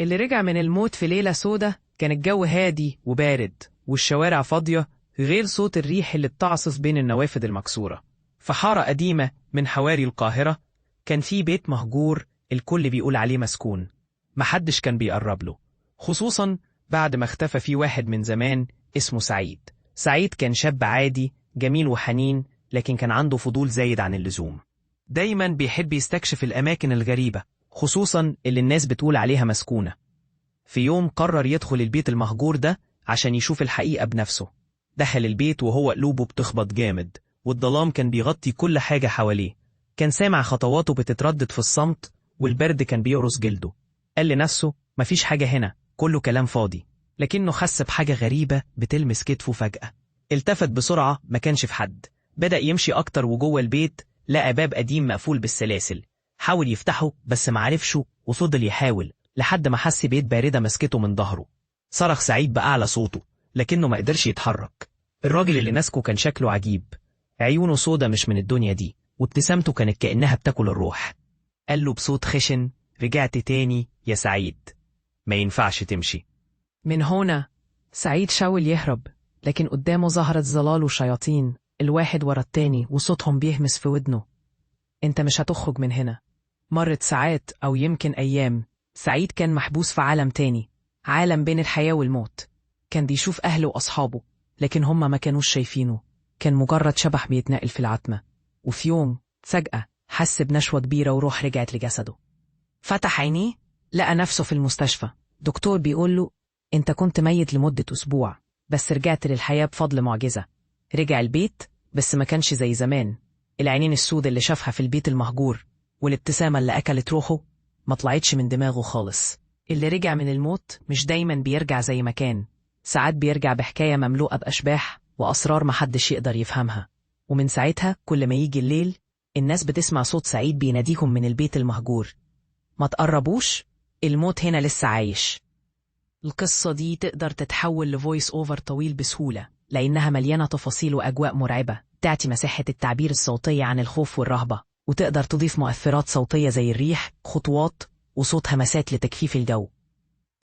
اللي رجع من الموت في ليلة سودة كان الجو هادي وبارد والشوارع فاضية، غير صوت الريح اللي بتعصف بين النوافذ المكسورة. في حارة قديمة من حواري القاهرة كان في بيت مهجور الكل بيقول عليه مسكون، محدش كان بيقرب له، خصوصا بعد ما اختفى فيه واحد من زمان اسمه سعيد. سعيد كان شاب عادي جميل وحنين، لكن كان عنده فضول زايد عن اللزوم. دايما بيحب يستكشف الأماكن الغريبة، خصوصا اللي الناس بتقول عليها مسكونة. في يوم قرر يدخل البيت المهجور ده عشان يشوف الحقيقة بنفسه. دخل البيت وهو قلوبه بتخبط جامد، والظلام كان بيغطي كل حاجة حواليه. كان سامع خطواته بتتردد في الصمت، والبرد كان بيقرص جلده. قال لنفسه مفيش حاجة هنا، كله كلام فاضي. لكنه حس بحاجة غريبة بتلمس كتفه فجأة. التفت بسرعة، ما كانش في حد. بدأ يمشي أكتر وجوه البيت لقى باب قديم مقفول بالسلاسل. حاول يفتحه بس معرفش، وفضل يحاول لحد ما حس بيد باردة مسكته من ظهره. صرخ سعيد بأعلى صوته، لكنه ما قدرش يتحرك. الراجل اللي ماسكه كان شكله عجيب، عيونه سودا مش من الدنيا دي، وابتسامته كانت كأنها بتاكل الروح. قال له بصوت خشن: رجعت تاني يا سعيد، ما ينفعش تمشي. من هنا سعيد حاول يهرب، لكن قدامه ظهرت ظلال وشياطين، الواحد ورا التاني، وصوتهم بيهمس في ودنه: انت مش هتخرج من هنا. مرت ساعات أو يمكن أيام. سعيد كان محبوس في عالم تاني، عالم بين الحياة والموت. كان بيشوف أهله وأصحابه، لكن هم ما كانوش شايفينه. كان مجرد شبح بيتنقل في العتمة. وفي يوم فجأة حس بنشوة كبيرة وروح رجعت لجسده. فتح عينيه لقى نفسه في المستشفى. دكتور بيقول له: انت كنت ميت لمدة أسبوع، بس رجعت للحياة بفضل معجزة. رجع البيت بس ما كانش زي زمان. العينين السود اللي شافها في البيت المهجور والابتسامة اللي أكلت روحه ما طلعتش من دماغه خالص. اللي رجع من الموت مش دايما بيرجع زي ما كان، ساعات بيرجع بحكاية مملوءة بأشباح وأسرار محدش يقدر يفهمها. ومن ساعتها كل ما يجي الليل الناس بتسمع صوت سعيد بيناديهم من البيت المهجور: ما تقربوش، الموت هنا لسه عايش. القصة دي تقدر تتحول لفويس أوفر طويل بسهولة، لأنها مليانة تفاصيل وأجواء مرعبة تعطي مساحة التعبير الصوتية عن الخوف والرهبة. وتقدر تضيف مؤثرات صوتية زي الريح، خطوات، وصوت همسات لتجفيف الجو.